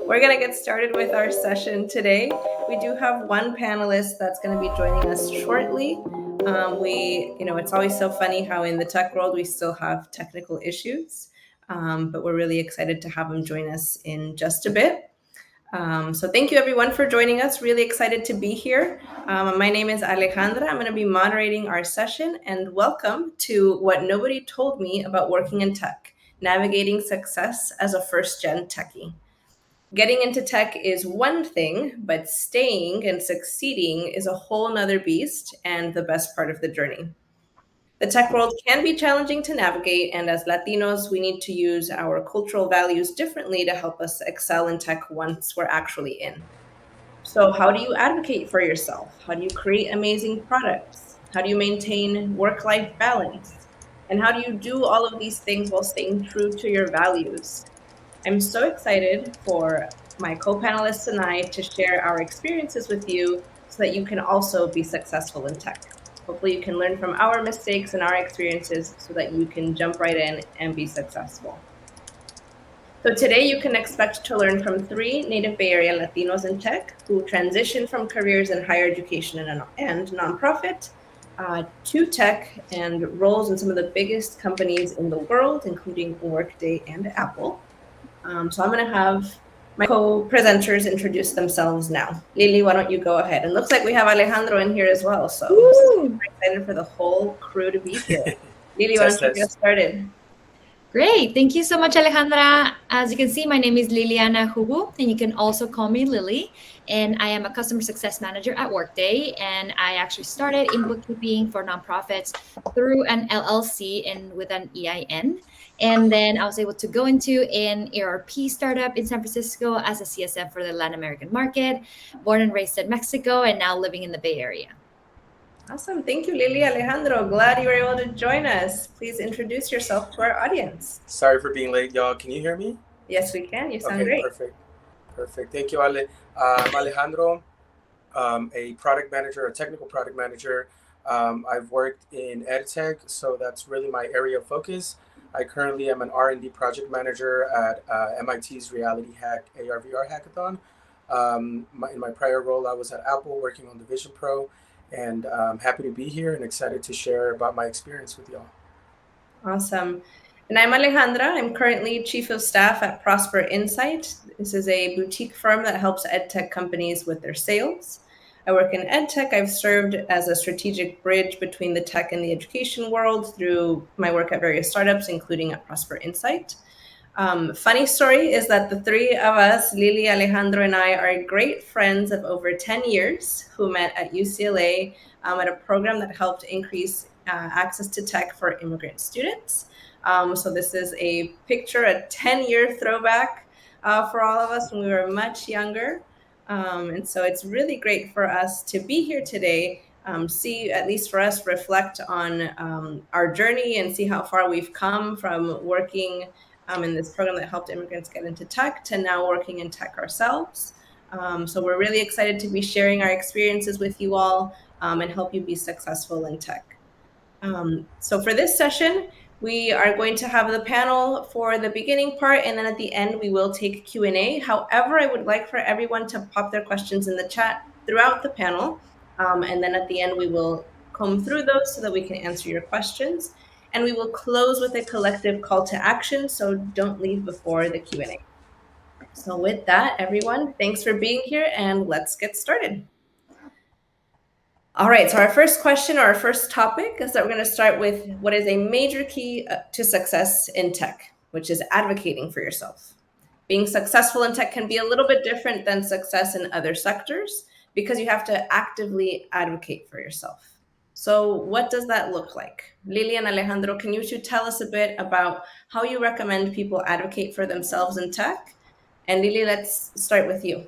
We're going to get started with our session today. We do have one panelist that's going to be joining us shortly. It's always so funny how in the tech world we still have technical issues, but we're really excited to have him join us in just a bit. So thank you everyone for joining us. Really excited to be here. My name is Alejandra. I'm going to be moderating our session, and welcome to What Nobody Told Me About Working in Tech, Navigating Success as a First-Gen Techie. Getting into tech is one thing, but staying and succeeding is a whole nother beast and the best part of the journey. The tech world can be challenging to navigate, and as Latinos, we need to use our cultural values differently to help us excel in tech once we're actually in. So, how do you advocate for yourself? How do you create amazing products? How do you maintain work life balance? And how do you do all of these things while staying true to your values? I'm so excited for my co-panelists and I to share our experiences with you so that you can also be successful in tech. Hopefully you can learn from our mistakes and our experiences so that you can jump right in and be successful. So today you can expect to learn from 3 native Bay Area Latinos in tech who transition from careers in higher education and nonprofit to tech and roles in some of the biggest companies in the world, including Workday and Apple. So I'm going to have my co-presenters introduce themselves now. Lily, why don't you go ahead? And looks like we have Alejandro in here as well. So I'm excited for the whole crew to be here. Lily, why don't you get started? Great. Thank you so much, Alejandra. As you can see, my name is Liliana Hubu, and you can also call me Lily. And I am a customer success manager at Workday. And I actually started in bookkeeping for nonprofits through an LLC and with an EIN. And then I was able to go into an ERP startup in San Francisco as a CSM for the Latin American market, born and raised in Mexico, and now living in the Bay Area. Awesome. Thank you, Lily. Alejandro, glad you were able to join us. Please introduce yourself to our audience. Sorry for being late, y'all. Can you hear me? Yes, we can. You sound great. Perfect. Thank you, Ale. I'm Alejandro, a product manager, a technical product manager. I've worked in EdTech, so that's really my area of focus. I currently am an R&D project manager at MIT's Reality Hack AR/VR hackathon. In my prior role, I was at Apple working on the Vision Pro, and I'm happy to be here and excited to share about my experience with y'all. Awesome. And I'm Alejandra. I'm currently Chief of Staff at Prosper Insight. This is a boutique firm that helps EdTech companies with their sales. I work in EdTech. I've served as a strategic bridge between the tech and the education world through my work at various startups, including at Prosper Insight. Funny story is that the 3 of us, Lily, Alejandro, and I, are great friends of over 10 years who met at UCLA at a program that helped increase access to tech for immigrant students. So this is a picture, a 10-year throwback for all of us when we were much younger. And so it's really great for us to be here today, see, at least for us, reflect on our journey and see how far we've come from working in this program that helped immigrants get into tech to now working in tech ourselves. So we're really excited to be sharing our experiences with you all and help you be successful in tech. So for this session, we are going to have the panel for the beginning part, and then at the end, we will take Q&A. However, I would like for everyone to pop their questions in the chat throughout the panel. And then at the end, we will comb through those so that we can answer your questions. And we will close with a collective call to action, so don't leave before the Q&A. So with that, everyone, thanks for being here, and let's get started. All right, so our first question, or our first topic, is that we're going to start with what is a major key to success in tech, which is advocating for yourself. Being successful in tech can be a little bit different than success in other sectors because you have to actively advocate for yourself. So what does that look like? Lili and Alejandro, can you two tell us a bit about how you recommend people advocate for themselves in tech? And Lili, let's start with you.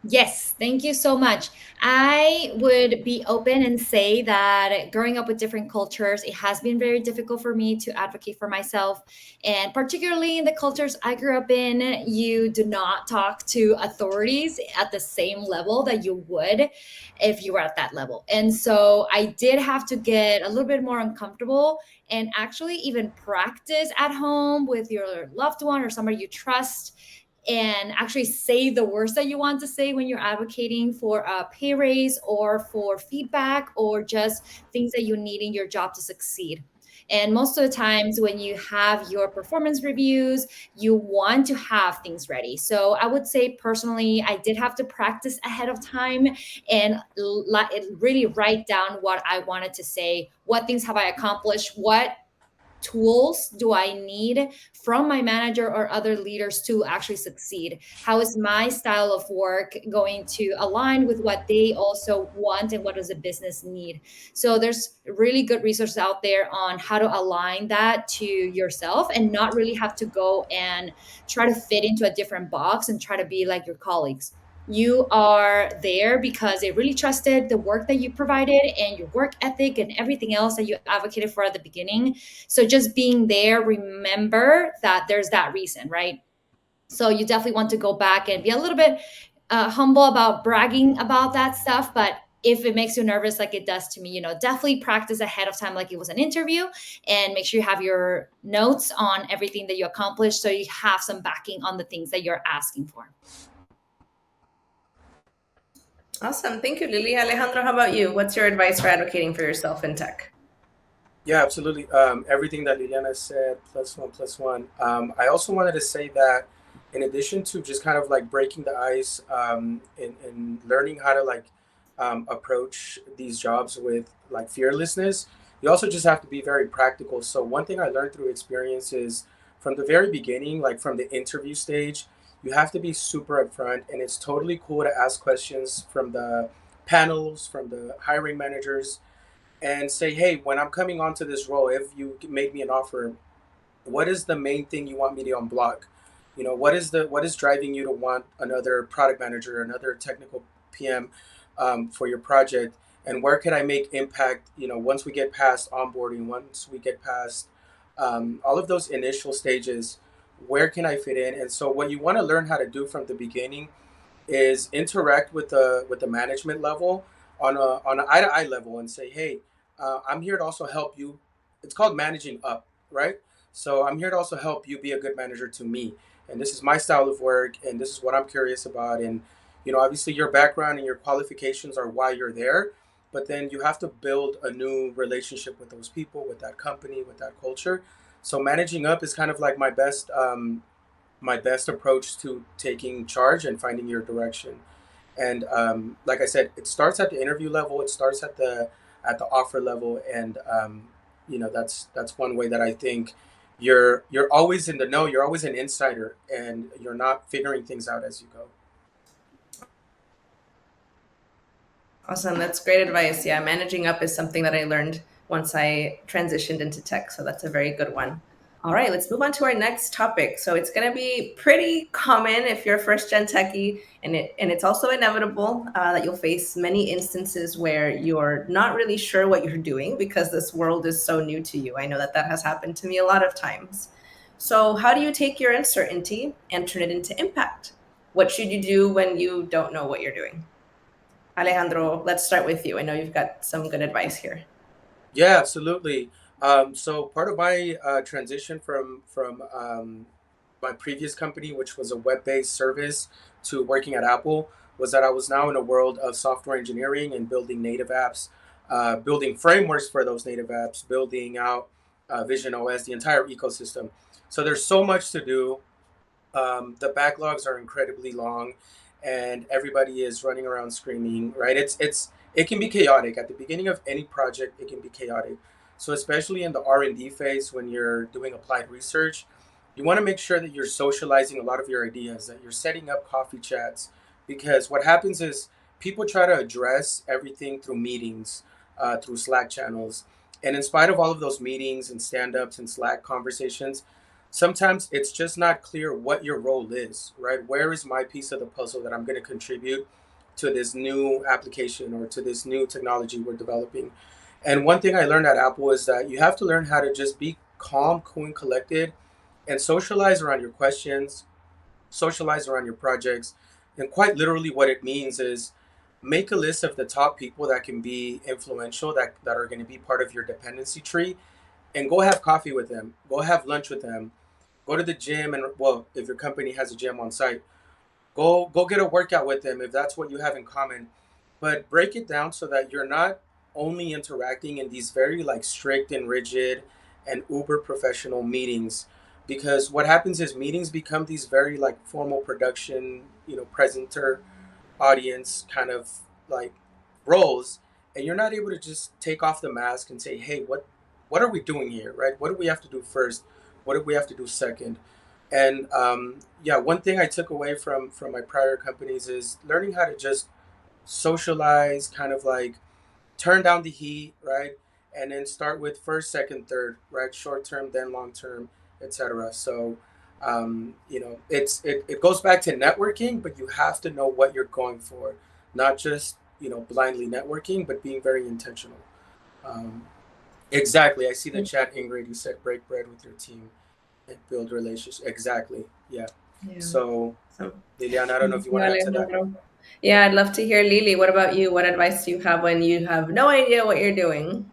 Yes, thank you so much. I would be open and say that growing up with different cultures, it has been very difficult for me to advocate for myself. And particularly in the cultures I grew up in, you do not talk to authorities at the same level that you would if you were at that level. And so I did have to get a little bit more uncomfortable and actually even practice at home with your loved one or somebody you trust and actually say the words that you want to say when you're advocating for a pay raise or for feedback or just things that you need in your job to succeed. And most of the times when you have your performance reviews, you want to have things ready. So I would say personally, I did have to practice ahead of time and really write down what I wanted to say. What things have I accomplished? What tools do I need from my manager or other leaders to actually succeed? How is my style of work going to align with what they also want and what does the business need? So there's really good resources out there on how to align that to yourself and not really have to go and try to fit into a different box and try to be like your colleagues. You are there because they really trusted the work that you provided and your work ethic and everything else that you advocated for at the beginning. So just being there, remember that there's that reason, right? So you definitely want to go back and be a little bit humble about bragging about that stuff. But if it makes you nervous like it does to me, definitely practice ahead of time like it was an interview, and make sure you have your notes on everything that you accomplished so you have some backing on the things that you're asking for. Awesome. Thank you, Lily. Alejandro, how about you? What's your advice for advocating for yourself in tech? Yeah, absolutely. Everything that Liliana said, plus one, plus one. I also wanted to say that in addition to just kind of like breaking the ice and learning how to like approach these jobs with like fearlessness, you also just have to be very practical. So one thing I learned through experience is from the very beginning, like from the interview stage, you have to be super upfront, and it's totally cool to ask questions from the panels, from the hiring managers, and say, hey, when I'm coming onto this role, if you made me an offer, what is the main thing you want me to unblock? What is driving you to want another product manager, another technical PM for your project, and where can I make impact? Once we get past onboarding, once we get past all of those initial stages, where can I fit in? And so, what you want to learn how to do from the beginning is interact with the management level on an eye to eye level and say, hey, I'm here to also help you. It's called managing up, right? So I'm here to also help you be a good manager to me. And this is my style of work, and this is what I'm curious about. And obviously your background and your qualifications are why you're there, but then you have to build a new relationship with those people, with that company, with that culture. So managing up is kind of like my best approach to taking charge and finding your direction. And like I said, it starts at the interview level. It starts at the offer level, and that's one way that I think you're always in the know. You're always an insider, and you're not figuring things out as you go. Awesome. That's great advice. Yeah, managing up is something that I learned once I transitioned into tech. So that's a very good one. All right, let's move on to our next topic. So it's going to be pretty common if you're a first-gen techie, and it's also inevitable that you'll face many instances where you're not really sure what you're doing because this world is so new to you. I know that has happened to me a lot of times. So how do you take your uncertainty and turn it into impact? What should you do when you don't know what you're doing? Alejandro, let's start with you. I know you've got some good advice here. Yeah, absolutely. So part of my transition from my previous company, which was a web-based service, to working at Apple, was that I was now in a world of software engineering and building native apps, building frameworks for those native apps, building out Vision OS, the entire ecosystem. So there's so much to do. The backlogs are incredibly long, and everybody is running around screaming. Right? It can be chaotic at the beginning of any project. It can be chaotic. So especially in the R&D phase, when you're doing applied research, you want to make sure that you're socializing a lot of your ideas, that you're setting up coffee chats, because what happens is people try to address everything through meetings, through Slack channels. And in spite of all of those meetings and stand-ups and Slack conversations, sometimes it's just not clear what your role is, right? Where is my piece of the puzzle that I'm going to contribute to this new application or to this new technology we're developing? And one thing I learned at Apple is that you have to learn how to just be calm, cool, and collected, and socialize around your questions, socialize around your projects. And quite literally, what it means is make a list of the top people that can be influential, that are going to be part of your dependency tree, and go have coffee with them, go have lunch with them, go to the gym, and well, if your company has a gym on site, go get a workout with them if that's what you have in common. But break it down so that you're not only interacting in these very like strict and rigid and uber professional meetings, because what happens is meetings become these very like formal production, presenter audience kind of like roles, and you're not able to just take off the mask and say, hey, what are we doing here, right? What do we have to do first? What do we have to do second? And yeah, one thing I took away from my prior companies is learning how to just socialize, kind of like turn down the heat, right? And then start with first, second, third, right? Short term, then long term, etc. So, it goes back to networking, but you have to know what you're going for, not just blindly networking, but being very intentional. Um, exactly. I see the chat, Ingrid. You said break bread with your team and build relationships. Exactly. Yeah. Yeah. So, So, Liliana, I don't know if you want to add to that. Alejandro. Yeah, I'd love to hear Lily. What about you? What advice do you have when you have no idea what you're doing?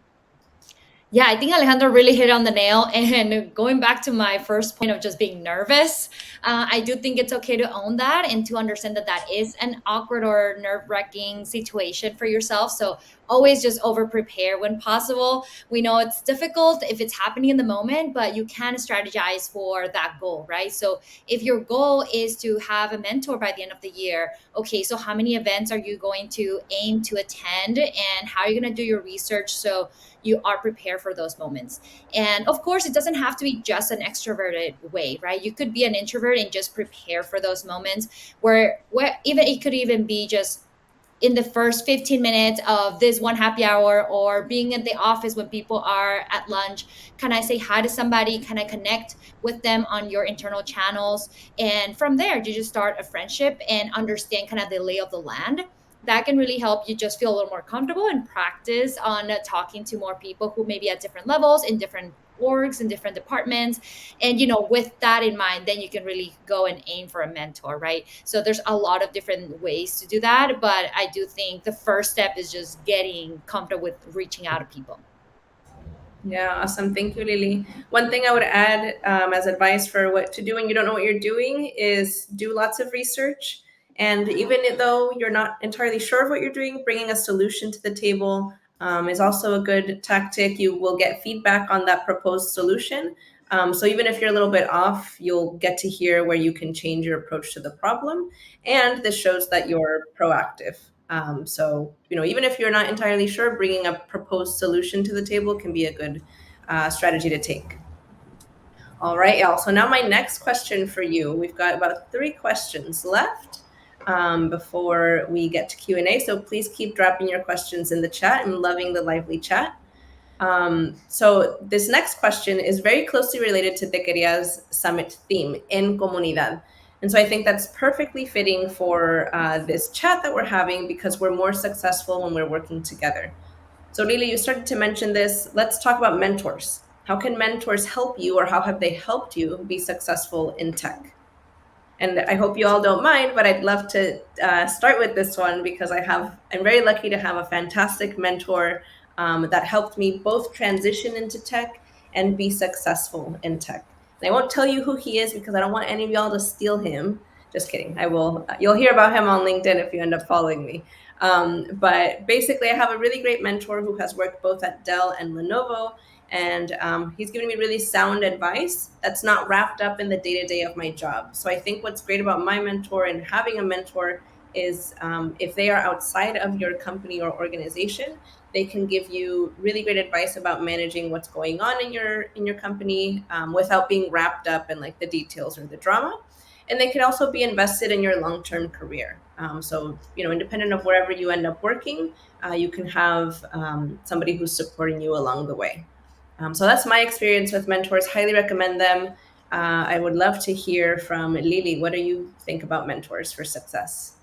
Yeah, I think Alejandro really hit on the nail. And going back to my first point of just being nervous, I do think it's okay to own that and to understand that that is an awkward or nerve-wracking situation for yourself. So always just over prepare when possible. We know it's difficult if it's happening in the moment, but you can strategize for that goal, right? So if your goal is to have a mentor by the end of the year, okay, so how many events are you going to aim to attend, and how are you going to do your research so you are prepared for those moments? And of course, it doesn't have to be just an extroverted way, right? You could be an introvert and just prepare for those moments where even it could even be just in the first 15 minutes of this one happy hour, or being at the office when people are at lunch. Can I say hi to somebody? Can I connect with them on your internal channels? And from there, you just start a friendship and understand kind of the lay of the land. That can really help you just feel a little more comfortable and practice on talking to more people who may be at different levels in different orgs and different departments. And with that in mind, then you can really go and aim for a mentor, right? So there's a lot of different ways to do that, but I do think the first step is just getting comfortable with reaching out to people. Yeah, awesome. Thank you, Lily. One thing I would add as advice for what to do when you don't know what you're doing is do lots of research. And even though you're not entirely sure of what you're doing, bringing a solution to the table is also a good tactic. You will get feedback on that proposed solution. So even if you're a little bit off, you'll get to hear where you can change your approach to the problem. And this shows that you're proactive. So, even if you're not entirely sure, bringing a proposed solution to the table can be a good strategy to take. All right, y'all. So now my next question for you. We've got about 3 questions left before we get to Q&A. So please keep dropping your questions in the chat. I'm loving the lively chat. So this next question is very closely related to Techqueria's Summit theme, en comunidad. And so I think that's perfectly fitting for this chat that we're having, because we're more successful when we're working together. So Lily, you started to mention this. Let's talk about mentors. How can mentors help you, or how have they helped you be successful in tech? And I hope you all don't mind, but I'd love to start with this one, because I'm very lucky to have a fantastic mentor that helped me both transition into tech and be successful in tech. And I won't tell you who he is, because I don't want any of y'all to steal him. Just kidding. I will. You'll hear about him on LinkedIn if you end up following me. But basically, I have a really great mentor who has worked both at Dell and Lenovo. And he's giving me really sound advice that's not wrapped up in the day-to-day of my job. So I think what's great about my mentor and having a mentor is if they are outside of your company or organization, they can give you really great advice about managing what's going on in your company without being wrapped up in like the details or the drama. And they can also be invested in your long-term career. So, independent of wherever you end up working, you can have somebody who's supporting you along the way. So that's my experience with mentors. Highly recommend them. I would love to hear from Lily. What do you think about mentors for success?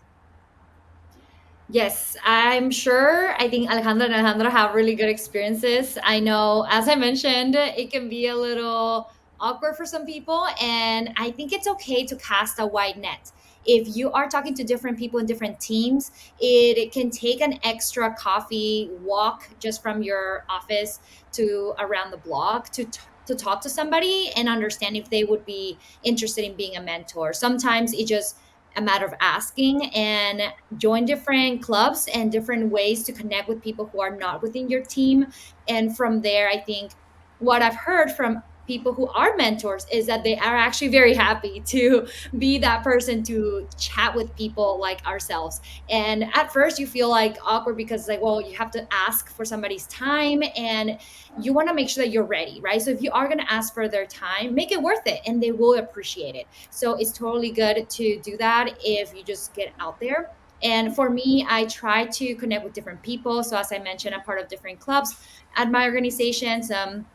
Yes, I'm sure. I think Alejandra and Alejandra have really good experiences. I know, as I mentioned, it can be a little awkward for some people, and I think it's okay to cast a wide net. If you are talking to different people in different teams, it can take an extra coffee walk just from your office to around the block to to talk to somebody and understand if they would be interested in being a mentor. Sometimes it's just a matter of asking, and join different clubs and different ways to connect with people who are not within your team. And from there, I think what I've heard from people who are mentors is that they are actually very happy to be that person to chat with people like ourselves. And at first you feel like awkward because like, well, you have to ask for somebody's time and you want to make sure that you're ready, right? So if you are going to ask for their time, make it worth it and they will appreciate it. So it's totally good to do that if you just get out there. And for me, I try to connect with different people. So as I mentioned, I'm part of different clubs at my organization, some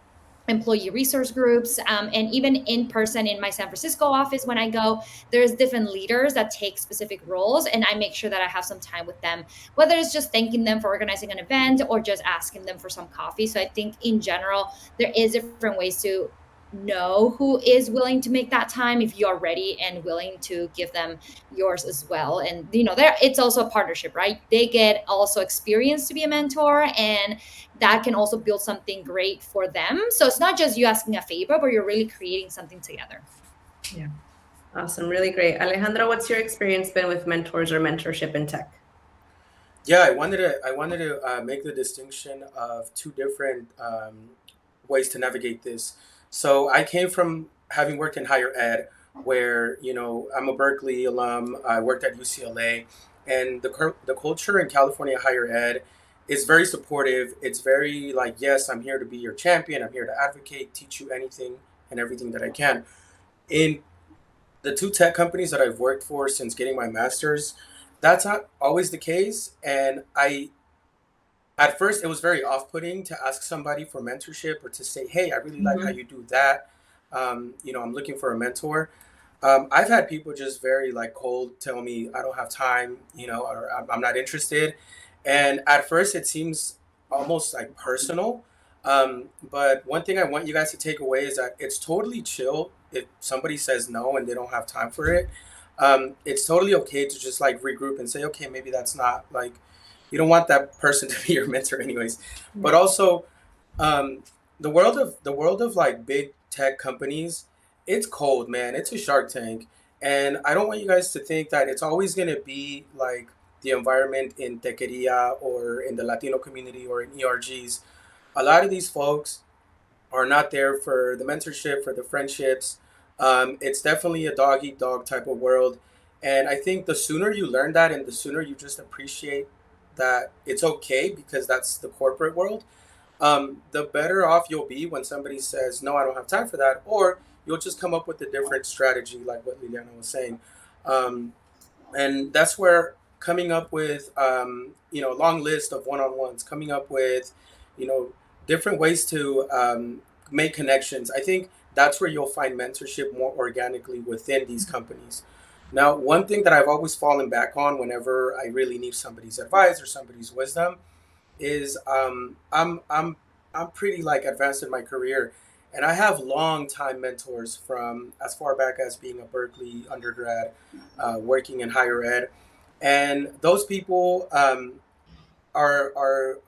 employee resource groups, and even in person in my San Francisco office when I go, there's different leaders that take specific roles, and I make sure that I have some time with them, whether it's just thanking them for organizing an event or just asking them for some coffee. So I think in general, there is different ways to know who is willing to make that time if you're ready and willing to give them yours as well. And there, it's also a partnership, right? They get also experience to be a mentor, and that can also build something great for them. So it's not just you asking a favor, but you're really creating something together. Yeah. Awesome. Really great. Alejandro, what's your experience been with mentors or mentorship in tech? Yeah, I wanted to make the distinction of two different ways to navigate this. So I came from having worked in higher ed, where I'm a Berkeley alum. I worked at UCLA, and the culture in California higher ed is very supportive. It's very like, yes, I'm here to be your champion. I'm here to advocate, teach you anything and everything that I can. In the two tech companies that I've worked for since getting my master's, that's not always the case. And at first, it was very off-putting to ask somebody for mentorship or to say, "Hey, I really like how you do that. I'm looking for a mentor." I've had people just very like cold tell me, "I don't have time," or I'm not interested. And at first, it seems almost like personal. But one thing I want you guys to take away is that it's totally chill if somebody says no and they don't have time for it. It's totally okay to just like regroup and say, "Okay, maybe that's not like." You don't want that person to be your mentor anyways. But also, the world of like big tech companies, it's cold, man. It's a Shark Tank. And I don't want you guys to think that it's always going to be like the environment in Techqueria or in the Latino community or in ERGs. A lot of these folks are not there for the mentorship, for the friendships. It's definitely a dog eat dog type of world. And I think the sooner you learn that and the sooner you just appreciate that it's okay because that's the corporate world, the better off you'll be when somebody says, no, I don't have time for that. Or you'll just come up with a different strategy, like what Liliana was saying. And that's where coming up with, a long list of one-on-ones, coming up with, different ways to make connections. I think that's where you'll find mentorship more organically within these companies. Now, one thing that I've always fallen back on whenever I really need somebody's advice or somebody's wisdom is I'm pretty like advanced in my career, and I have long time mentors from as far back as being a Berkeley undergrad, working in higher ed, and those people are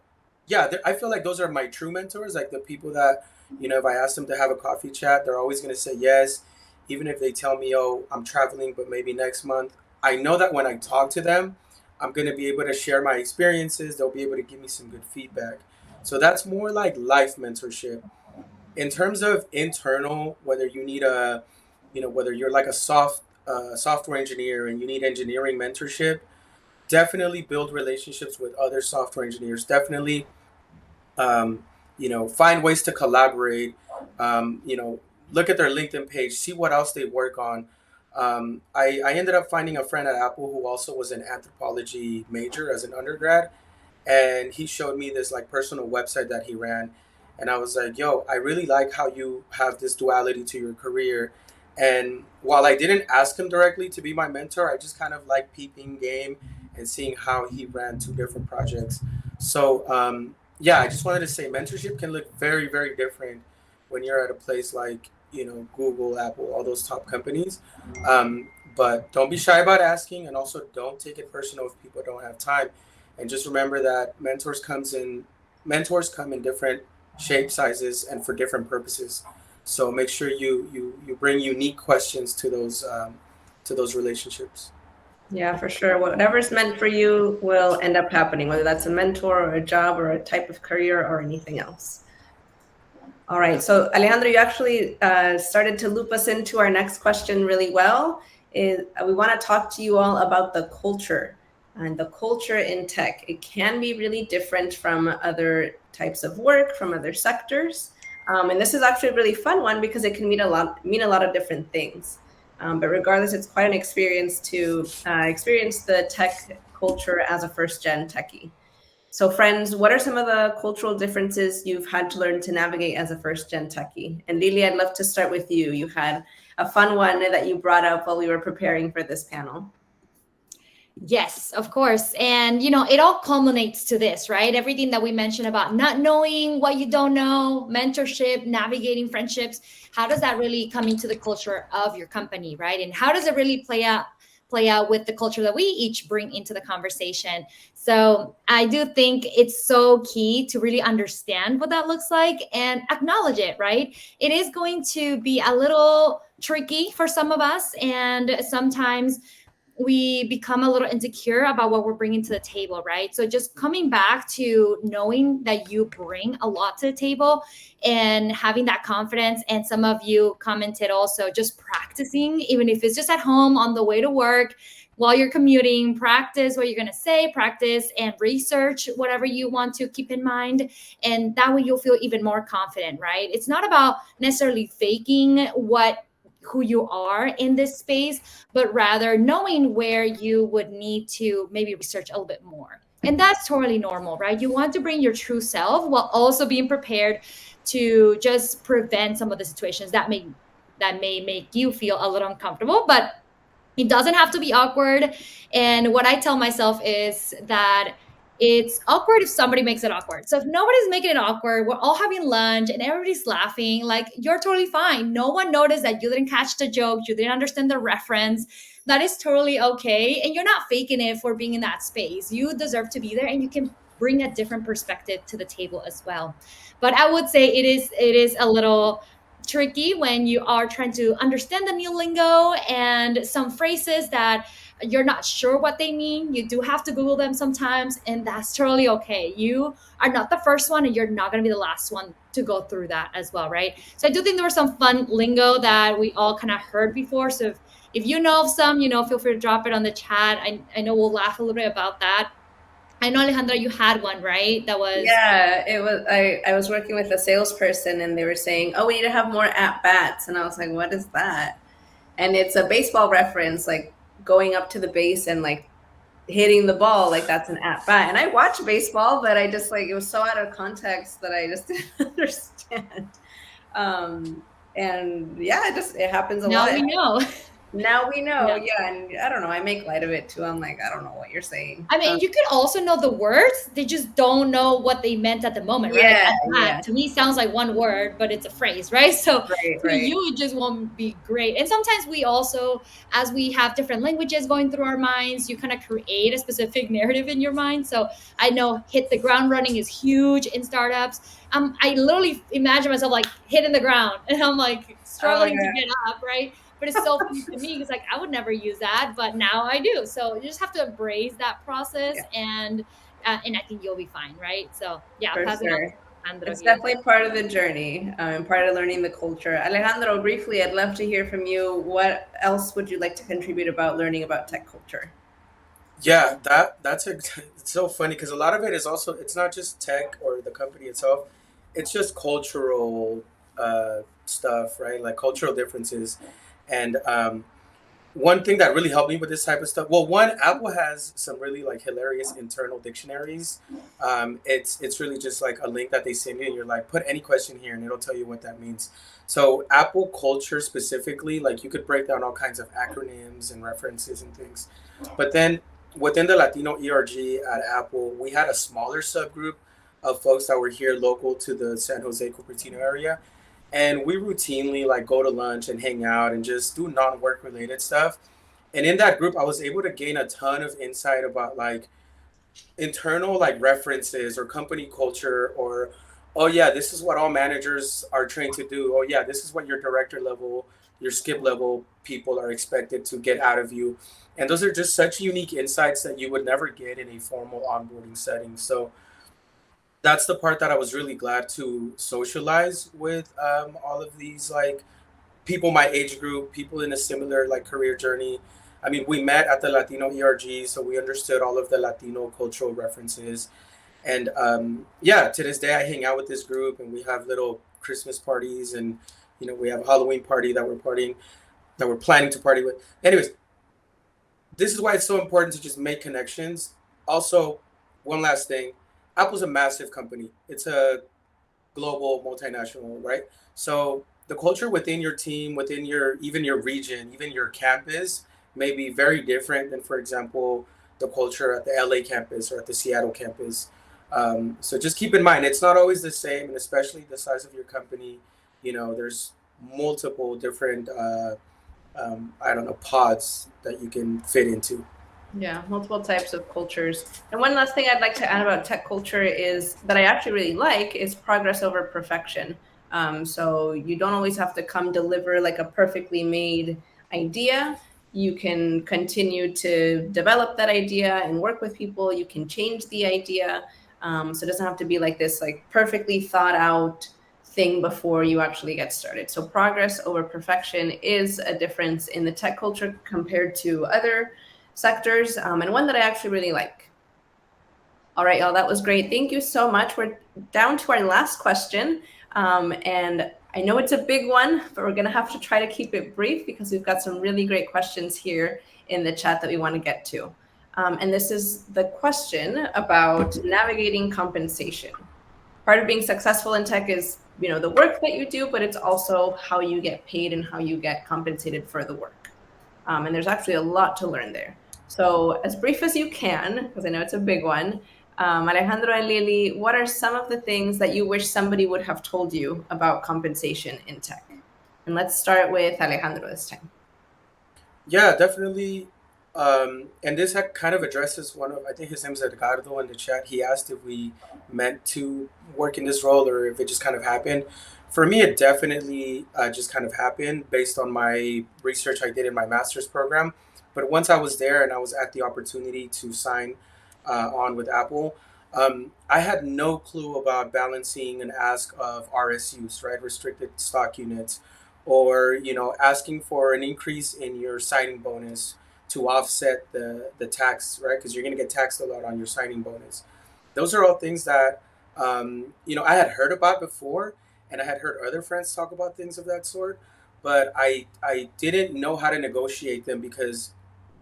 yeah, I feel like those are my true mentors, like the people that, if I ask them to have a coffee chat, they're always going to say yes. Even if they tell me, oh, I'm traveling, but maybe next month, I know that when I talk to them, I'm going to be able to share my experiences. They'll be able to give me some good feedback. So that's more like life mentorship. In terms of internal, whether you need whether you're like a software engineer and you need engineering mentorship, definitely build relationships with other software engineers. Definitely, find ways to collaborate. Look at their LinkedIn page, see what else they work on. I ended up finding a friend at Apple who also was an anthropology major as an undergrad, and he showed me this like personal website that he ran, and I was like, yo, I really like how you have this duality to your career. And while I didn't ask him directly to be my mentor, I just kind of like peeping game and seeing how he ran two different projects. So yeah, I just wanted to say mentorship can look very, very different when you're at a place like, Google, Apple, all those top companies. But don't be shy about asking, and also don't take it personal if people don't have time. And just remember that mentors come in different shape, sizes, and for different purposes. So make sure you bring unique questions to those relationships. Yeah, for sure. Whatever's meant for you will end up happening, whether that's a mentor or a job or a type of career or anything else. All right. So Alejandro, you actually started to loop us into our next question really well. We want to talk to you all about the culture and the culture in tech. It can be really different from other types of work, from other sectors. And this is actually a really fun one because it can mean a lot of different things. But regardless, it's quite an experience to experience the tech culture as a first-gen techie. So friends, what are some of the cultural differences you've had to learn to navigate as a first-gen techie? And Lily, I'd love to start with you. You had a fun one that you brought up while we were preparing for this panel. Yes, of course. And, it all culminates to this, right? Everything that we mentioned about not knowing what you don't know, mentorship, navigating friendships. How does that really come into the culture of your company, right? And how does it really play out with the culture that we each bring into the conversation? So I do think it's so key to really understand what that looks like and acknowledge it, right? It is going to be a little tricky for some of us, and sometimes we become a little insecure about what we're bringing to the table, right? So just coming back to knowing that you bring a lot to the table and having that confidence. And some of you commented also just practicing, even if it's just at home on the way to work, while you're commuting, practice what you're going to say, practice and research whatever you want to keep in mind. And that way you'll feel even more confident, right? It's not about necessarily faking who you are in this space, but rather knowing where you would need to maybe research a little bit more. And that's totally normal, right? You want to bring your true self while also being prepared to just prevent some of the situations that may make you feel a little uncomfortable, but it doesn't have to be awkward. And what I tell myself is that it's awkward if somebody makes it awkward. So if nobody's making it awkward, we're all having lunch and everybody's laughing, like, you're totally fine. No one noticed that you didn't catch the joke, you didn't understand the reference. That is totally okay. And you're not faking it for being in that space. You deserve to be there, and you can bring a different perspective to the table as well. But I would say it is a little tricky when you are trying to understand the new lingo and some phrases that you're not sure what they mean. You do have to Google them sometimes, and that's totally okay. You are not the first one, and you're not going to be the last one to go through that as well, right? So I do think there was some fun lingo that we all kind of heard before. So if you know of some, feel free to drop it on the chat. I know we'll laugh a little bit about that. I know, Alejandra, you had one, right? That was... Yeah, it was. I was working with a salesperson, and they were saying, "Oh, we need to have more at bats," and I was like, "What is that?" And it's a baseball reference, like going up to the base and like hitting the ball, like that's an at bat. And I watch baseball, but I just it was so out of context that I just didn't understand. And yeah, it happens a lot. Now we know. Now we know. Yeah. And I don't know. I make light of it too. I'm like, I don't know what you're saying. I mean, you could also know the words. They just don't know what they meant at the moment, right? Yeah, Like, to me, sounds like one word, but it's a phrase, right? So for right. you, it just won't be great. And sometimes we also, as we have different languages going through our minds, you kind of create a specific narrative in your mind. So I know hit the ground running is huge in startups. I literally imagine myself like hitting the ground, and I'm like struggling to get up, right? But it's so funny to me. It's like, I would never use that, but now I do. So you just have to embrace that process, and I think you'll be fine, right? So yeah, for sure. It's definitely part of the journey and part of learning the culture. Alejandro, briefly, I'd love to hear from you. What else would you like to contribute about learning about tech culture? Yeah, it's so funny because a lot of it is also, it's not just tech or the company itself. It's just cultural stuff, right? Like cultural differences. And one thing that really helped me with this type of stuff, well, one, Apple has some really like hilarious internal dictionaries. It's really just like a link that they send you, and you're like, put any question here, and it'll tell you what that means. So Apple culture specifically, like you could break down all kinds of acronyms and references and things. But then within the Latino ERG at Apple, we had a smaller subgroup of folks that were here local to the San Jose Cupertino area. And we routinely like go to lunch and hang out and just do non-work related stuff. And in that group, I was able to gain a ton of insight about like internal like references or company culture or oh yeah, this is what all managers are trained to do. Oh yeah, this is what your director level, your skip level people are expected to get out of you. And those are just such unique insights that you would never get in a formal onboarding setting. So that's the part that I was really glad to socialize with, all of these like people my age group, people in a similar like career journey. I mean, we met at the Latino ERG, so we understood all of the Latino cultural references. And yeah, to this day, I hang out with this group, and we have little Christmas parties, and we have a Halloween party that we're planning to party with. Anyways, this is why it's so important to just make connections. Also, one last thing, Apple's a massive company. It's a global multinational, right? So the culture within your team, within your region, even your campus may be very different than, for example, the culture at the LA campus or at the Seattle campus. So just keep in mind, it's not always the same, and especially the size of your company. There's multiple different, I don't know, pods that you can fit into. Yeah, multiple types of cultures. And one last thing I'd like to add about tech culture is that I actually really like is progress over perfection. So you don't always have to come deliver like a perfectly made idea. You can continue to develop that idea and work with people. You can change the idea. So it doesn't have to be like this like perfectly thought out thing before you actually get started. So progress over perfection is a difference in the tech culture compared to other sectors, and one that I actually really like. All right, y'all, that was great. Thank you so much. We're down to our last question, and I know it's a big one, but we're going to have to try to keep it brief because we've got some really great questions here in the chat that we want to get to. And this is the question about navigating compensation. Part of being successful in tech is, the work that you do, but it's also how you get paid and how you get compensated for the work. And there's actually a lot to learn there. So as brief as you can, because I know it's a big one, Alejandro and Lily, what are some of the things that you wish somebody would have told you about compensation in tech? And let's start with Alejandro this time. Yeah, definitely. And this kind of addresses one of, I think his name is Edgardo in the chat. He asked if we meant to work in this role or if it just kind of happened. For me, it definitely just kind of happened based on my research I did in my master's program. But once I was there and I was at the opportunity to sign on with Apple, I had no clue about balancing an ask of RSUs, right? Restricted stock units, or asking for an increase in your signing bonus to offset the tax, right? Because you're going to get taxed a lot on your signing bonus. Those are all things that I had heard about before, and I had heard other friends talk about things of that sort, but I didn't know how to negotiate them because,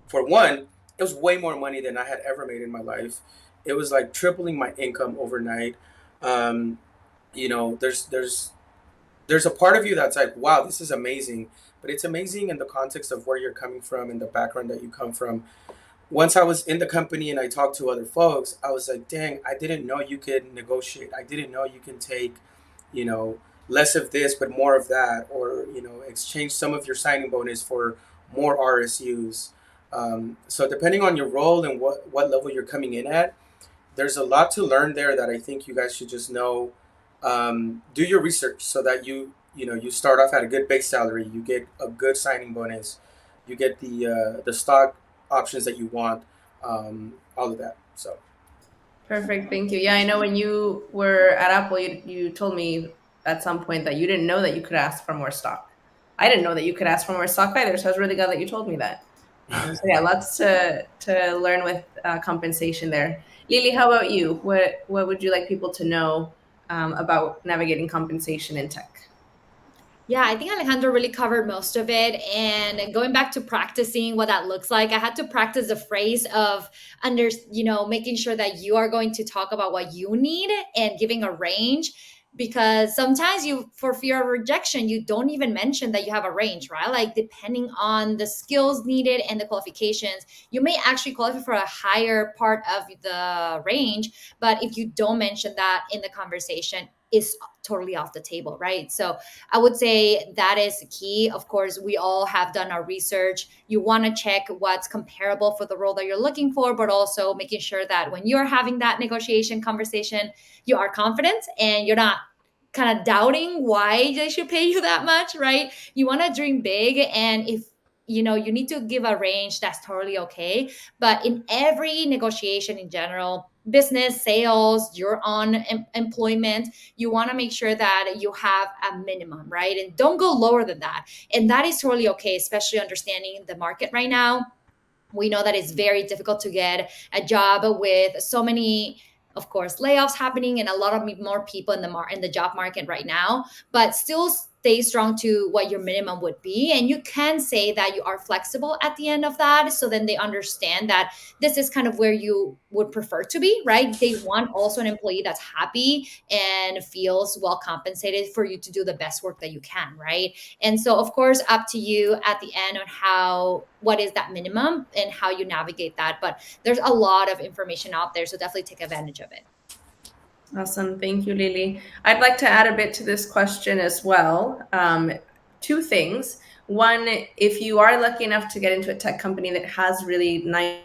for one, it was way more money than I had ever made in my life. It was like tripling my income overnight. Um, there's a part of you that's like, wow, this is amazing, but it's amazing in the context of where you're coming from and the background that you come from. Once I was in the company and I talked to other folks, I was like, dang, I didn't know you could negotiate. I didn't know you can take, you know, less of this but more of that, or exchange some of your signing bonus for more RSUs. So depending on your role and what level you're coming in at, there's a lot to learn there that I think you guys should just know. Do your research so that you start off at a good base salary, you get a good signing bonus, you get the stock options that you want, all of that. So Perfect, thank you. Yeah, I know when you were at Apple, you told me at some point that you didn't know that you could ask for more stock. I didn't know that you could ask for more stock either, so I was really glad that you told me that. So yeah, lots to learn with compensation there. Lily, how about you? What would you like people to know about navigating compensation in tech? Yeah, I think Alejandro really covered most of it. And going back to practicing what that looks like, I had to practice the phrase of making sure that you are going to talk about what you need and giving a range. Because sometimes for fear of rejection, you don't even mention that you have a range, right? Like depending on the skills needed and the qualifications, you may actually qualify for a higher part of the range. But if you don't mention that in the conversation, it's totally off the table, right? So I would say that is the key. Of course, we all have done our research. You want to check what's comparable for the role that you're looking for, but also making sure that when you're having that negotiation conversation, you are confident and you're not kind of doubting why they should pay you that much, right? You want to dream big. And if you need to give a range, that's totally okay. But in every negotiation in general, business, sales, your own employment, you want to make sure that you have a minimum, right? And don't go lower than that. And that is totally okay, especially understanding the market right now. We know that it's very difficult to get a job with so many, of course, layoffs happening and a lot of more people in the job market right now. But still stay strong to what your minimum would be, and you can say that you are flexible at the end of that, so then they understand that this is kind of where you would prefer to be, right? They want also an employee that's happy and feels well compensated for you to do the best work that you can, right? And so, of course, up to you at the end on what is that minimum and how you navigate that. But there's a lot of information out there, so definitely take advantage of it. Awesome. Thank you, Lily. I'd like to add a bit to this question as well. Two things. One, if you are lucky enough to get into a tech company that has really nice,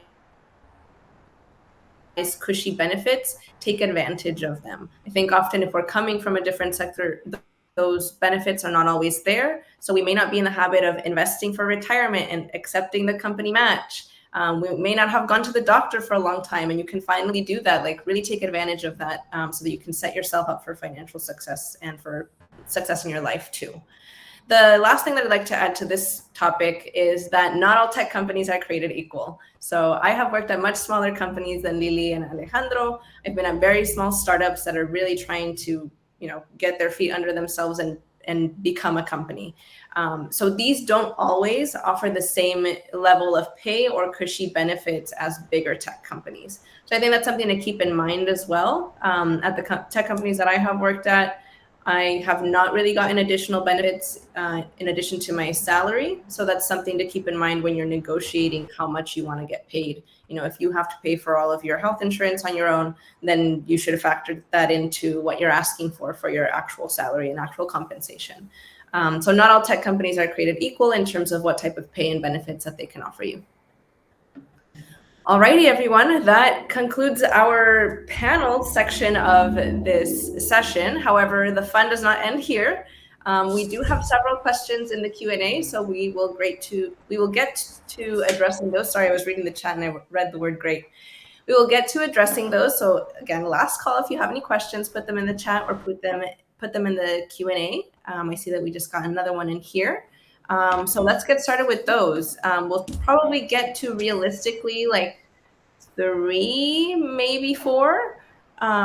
cushy benefits, take advantage of them. I think often if we're coming from a different sector, those benefits are not always there. So we may not be in the habit of investing for retirement and accepting the company match. We may not have gone to the doctor for a long time, and you can finally do that. Like, really take advantage of that, so that you can set yourself up for financial success and for success in your life too. The last thing that I'd like to add to this topic is that not all tech companies are created equal. So I have worked at much smaller companies than Lili and Alejandro. I've been at very small startups that are really trying to, get their feet under themselves and become a company. So these don't always offer the same level of pay or cushy benefits as bigger tech companies. So I think that's something to keep in mind as well. At the tech companies that I have worked at, I have not really gotten additional benefits in addition to my salary. So that's something to keep in mind when you're negotiating how much you want to get paid. If you have to pay for all of your health insurance on your own, then you should have factored that into what you're asking for your actual salary and actual compensation. So not all tech companies are created equal in terms of what type of pay and benefits that they can offer you. Alrighty, everyone, that concludes our panel section of this session. However, the fun does not end here. We do have several questions in the Q&A, so we will get to addressing those. Sorry, I was reading the chat and I read the word great. We will get to addressing those. So again, last call, if you have any questions, put them in the chat or put them in the Q&A. I see that we just got another one in here. So let's get started with those. We'll probably get to realistically like 3, maybe 4,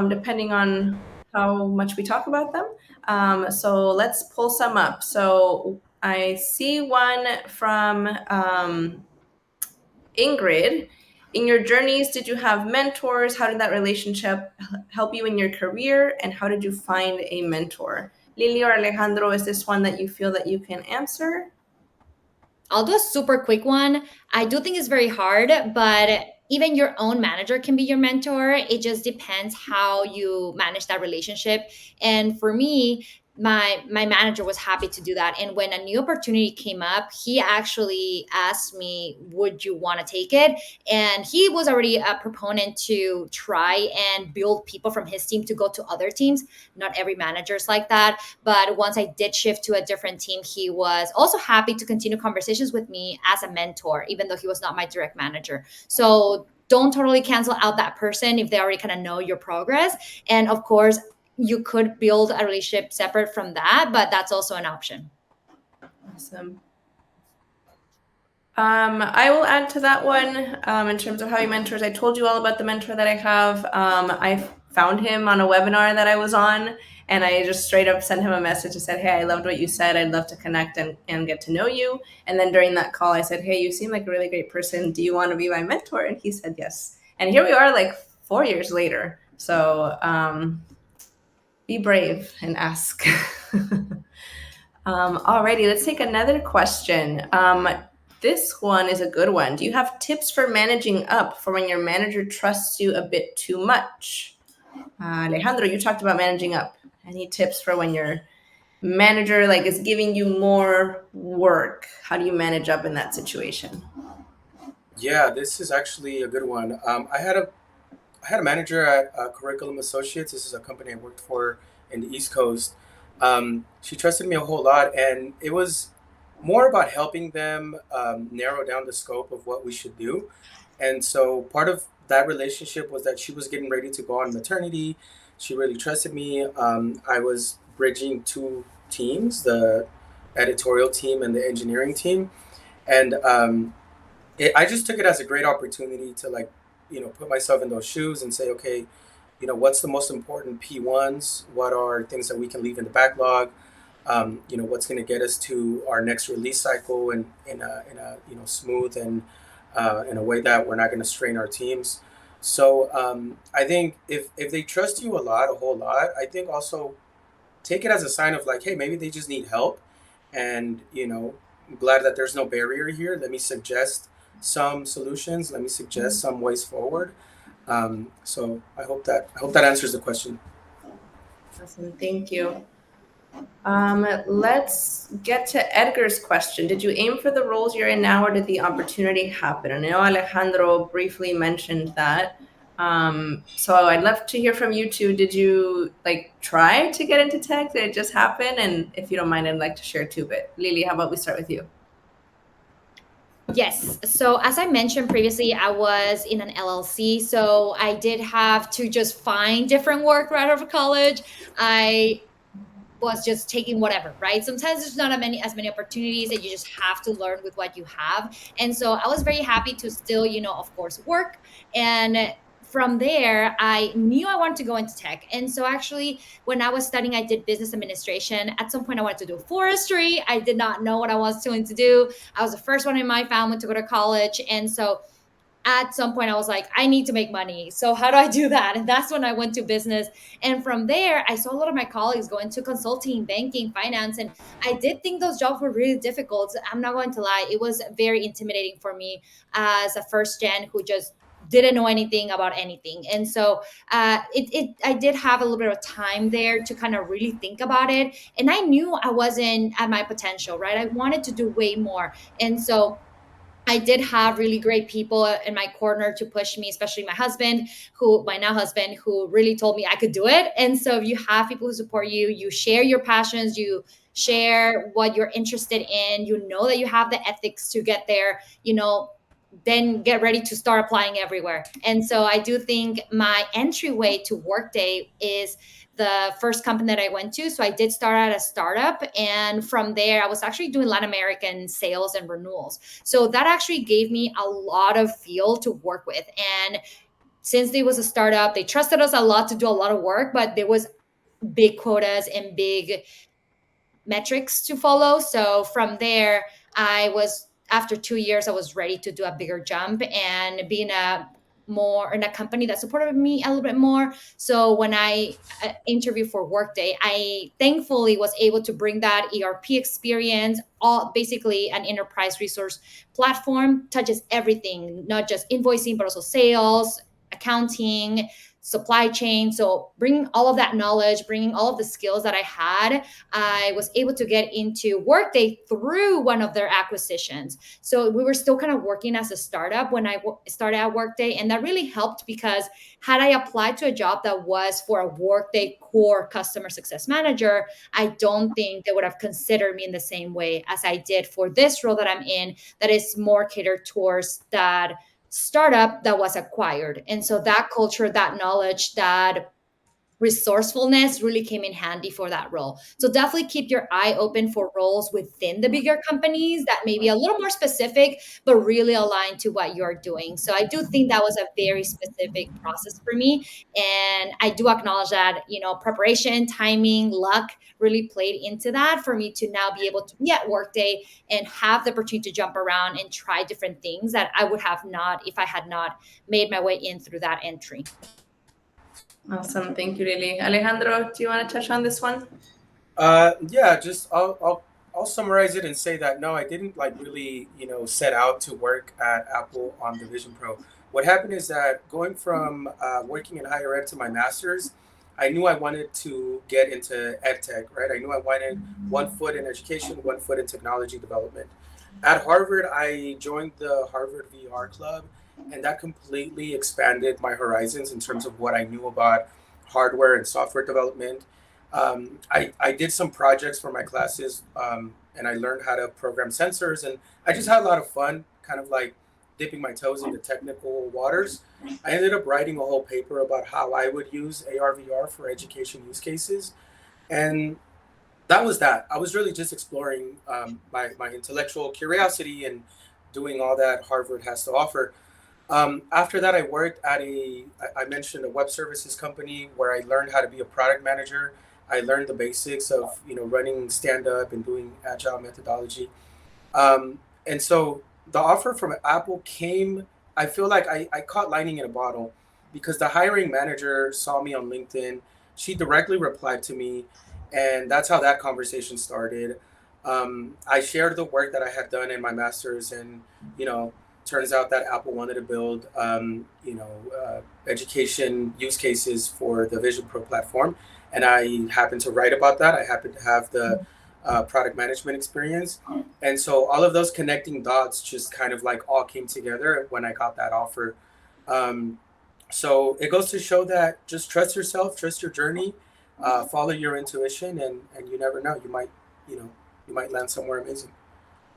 depending on how much we talk about them. So let's pull some up. So I see one from Ingrid. In your journeys, did you have mentors? How did that relationship help you in your career? And how did you find a mentor? Lili or Alejandro, is this one that you feel that you can answer? I'll do a super quick one. I do think it's very hard, but even your own manager can be your mentor. It just depends how you manage that relationship. And for me, my manager was happy to do that. And when a new opportunity came up, he actually asked me, would you want to take it? And he was already a proponent to try and build people from his team to go to other teams. Not every manager is like that. But once I did shift to a different team, he was also happy to continue conversations with me as a mentor, even though he was not my direct manager. So don't totally cancel out that person if they already kind of know your progress. And of course, you could build a relationship separate from that, but that's also an option. Awesome. I will add to that one in terms of how he mentors. I told you all about the mentor that I have. I found him on a webinar that I was on, and I just straight up sent him a message and said, hey, I loved what you said. I'd love to connect and get to know you. And then during that call, I said, hey, you seem like a really great person. Do you want to be my mentor? And he said yes. And here we are like 4 years later. So be brave and ask. Alrighty, let's take another question. This one is a good one. Do you have tips for managing up for when your manager trusts you a bit too much? Alejandro, you talked about managing up. Any tips for when your manager like is giving you more work? How do you manage up in that situation? Yeah, this is actually a good one. I had a manager at Curriculum Associates. This is a company I worked for in the East Coast. She trusted me a whole lot, and it was more about helping them narrow down the scope of what we should do. And so part of that relationship was that she was getting ready to go on maternity. She really trusted me. I was bridging two teams, the editorial team and the engineering team. And I just took it as a great opportunity to like, put myself in those shoes and say, okay, what's the most important P1s? What are things that we can leave in the backlog? What's going to get us to our next release cycle and in a smooth and in a way that we're not going to strain our teams. So I think if they trust you a whole lot, I think also take it as a sign of like, hey, maybe they just need help, and I'm glad that there's no barrier here. Let me suggest some solutions. Let me suggest some ways forward. So I hope that answers the question. Awesome, thank you. Let's get to Edgar's question. Did you aim for the roles you're in now, or did the opportunity happen? And I know Alejandro briefly mentioned that. So I'd love to hear from you too. Did you like try to get into tech? Did it just happen? And if you don't mind, I'd like to share too. But Lily, how about we start with you? Yes. So as I mentioned previously, I was in an LLC. So I did have to just find different work right out of college. I was just taking whatever, right? Sometimes there's not as many opportunities, and you just have to learn with what you have. And so I was very happy to still, of course, work. And from there, I knew I wanted to go into tech. And so actually, when I was studying, I did business administration. At some point, I wanted to do forestry. I did not know what I was going to do. I was the first one in my family to go to college. And so at some point I was like, I need to make money. So how do I do that? And that's when I went to business. And from there, I saw a lot of my colleagues go into consulting, banking, finance. And I did think those jobs were really difficult. I'm not going to lie. It was very intimidating for me as a first gen who just didn't know anything about anything. And so I did have a little bit of time there to kind of really think about it. And I knew I wasn't at my potential, right? I wanted to do way more. And so I did have really great people in my corner to push me, especially my now husband, who really told me I could do it. And so if you have people who support you, you share your passions, you share what you're interested in, you know that you have the ethics to get there, then get ready to start applying everywhere. And so I do think my entryway to Workday is the first company that I went to. So I did start at a startup. And from there, I was actually doing Latin American sales and renewals. So that actually gave me a lot of feel to work with. And since they was a startup, they trusted us a lot to do a lot of work, but there was big quotas and big metrics to follow. So from there, after 2 years, I was ready to do a bigger jump and be more in a company that supported me a little bit more. So when I interviewed for Workday, I thankfully was able to bring that ERP experience. All basically an enterprise resource platform touches everything, not just invoicing, but also sales, accounting, supply chain. So bringing all of that knowledge, bringing all of the skills that I had, I was able to get into Workday through one of their acquisitions. So we were still kind of working as a startup when I started at Workday. And that really helped because had I applied to a job that was for a Workday core customer success manager, I don't think they would have considered me in the same way as I did for this role that I'm in, that is more catered towards that startup that was acquired. And so that culture, that knowledge, that resourcefulness really came in handy for that role. So definitely keep your eye open for roles within the bigger companies that may be a little more specific, but really aligned to what you're doing. So I do think that was a very specific process for me. And I do acknowledge that, preparation, timing, luck really played into that for me to now be able to be at Workday and have the opportunity to jump around and try different things that I would have not if I had not made my way in through that entry. Awesome, thank you, Lily. Alejandro, do you want to touch on this one? Yeah, just I'll summarize it and say that no, I didn't like really set out to work at Apple on the Vision Pro. What happened is that going from working in higher ed to my master's, I knew I wanted to get into ed tech, right? I knew I wanted one foot in education, one foot in technology development. At Harvard, I joined the Harvard VR Club, and that completely expanded my horizons in terms of what I knew about hardware and software development. I did some projects for my classes, and I learned how to program sensors, and I just had a lot of fun, kind of like dipping my toes in the technical waters. I ended up writing a whole paper about how I would use AR VR for education use cases, and that was that. I was really just exploring my intellectual curiosity and doing all that Harvard has to offer. After that, I worked at I mentioned a web services company where I learned how to be a product manager. I learned the basics of running stand up and doing agile methodology. And so the offer from Apple came. I feel like I caught lightning in a bottle because the hiring manager saw me on LinkedIn. She directly replied to me, and that's how that conversation started. I shared the work that I had done in my master's, and you know, turns out that Apple wanted to build education use cases for the Vision Pro platform, and I happened to write about that. I happened to have the product management experience, and so all of those connecting dots just kind of like all came together when I got that offer. So it goes to show that just trust yourself, trust your journey, follow your intuition, and you never know, you might land somewhere amazing.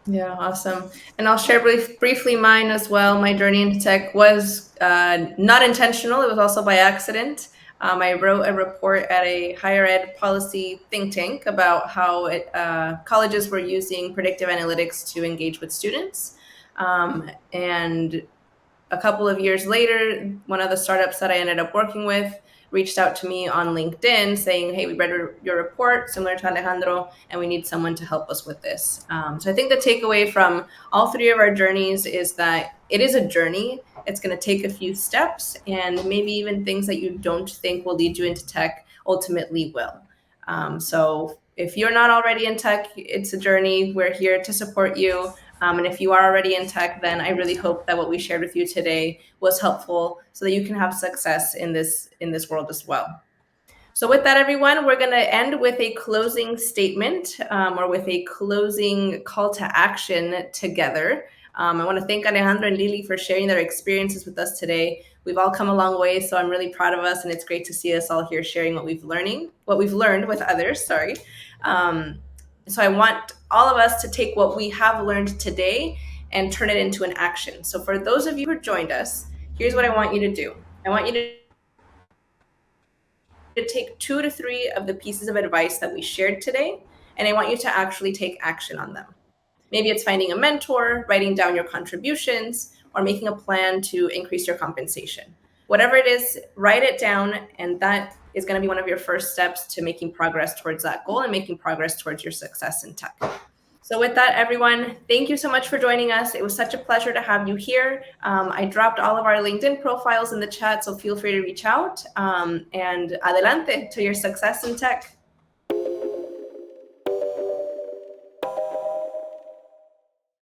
Yeah, awesome. And I'll share briefly mine as well. My journey into tech was not intentional. It was also by accident. I wrote a report at a higher ed policy think tank about how colleges were using predictive analytics to engage with students. And a couple of years later, one of the startups that I ended up working with reached out to me on LinkedIn saying, hey, we read your report, similar to Alejandro, and we need someone to help us with this. So I think the takeaway from all three of our journeys is that it is a journey. It's going to take a few steps, and maybe even things that you don't think will lead you into tech ultimately will. So if you're not already in tech, it's a journey. We're here to support you. And if you are already in tech, then I really hope that what we shared with you today was helpful so that you can have success in this world as well. So with that, everyone, we're going to end with a closing statement or with a closing call to action together. I want to thank Alejandro and Lili for sharing their experiences with us today. We've all come a long way, so I'm really proud of us, and it's great to see us all here sharing what we've learned with others. So I want all of us to take what we have learned today and turn it into an action. So for those of you who joined us, here's what I want you to do. I want you to take 2 to 3 of the pieces of advice that we shared today, and I want you to actually take action on them. Maybe it's finding a mentor, writing down your contributions, or making a plan to increase your compensation. Whatever it is, write it down, and that is going to be one of your first steps to making progress towards that goal and making progress towards your success in tech. So with that, everyone, thank you so much for joining us. It was such a pleasure to have you here. I dropped all of our LinkedIn profiles in the chat, so feel free to reach out. And adelante to your success in tech.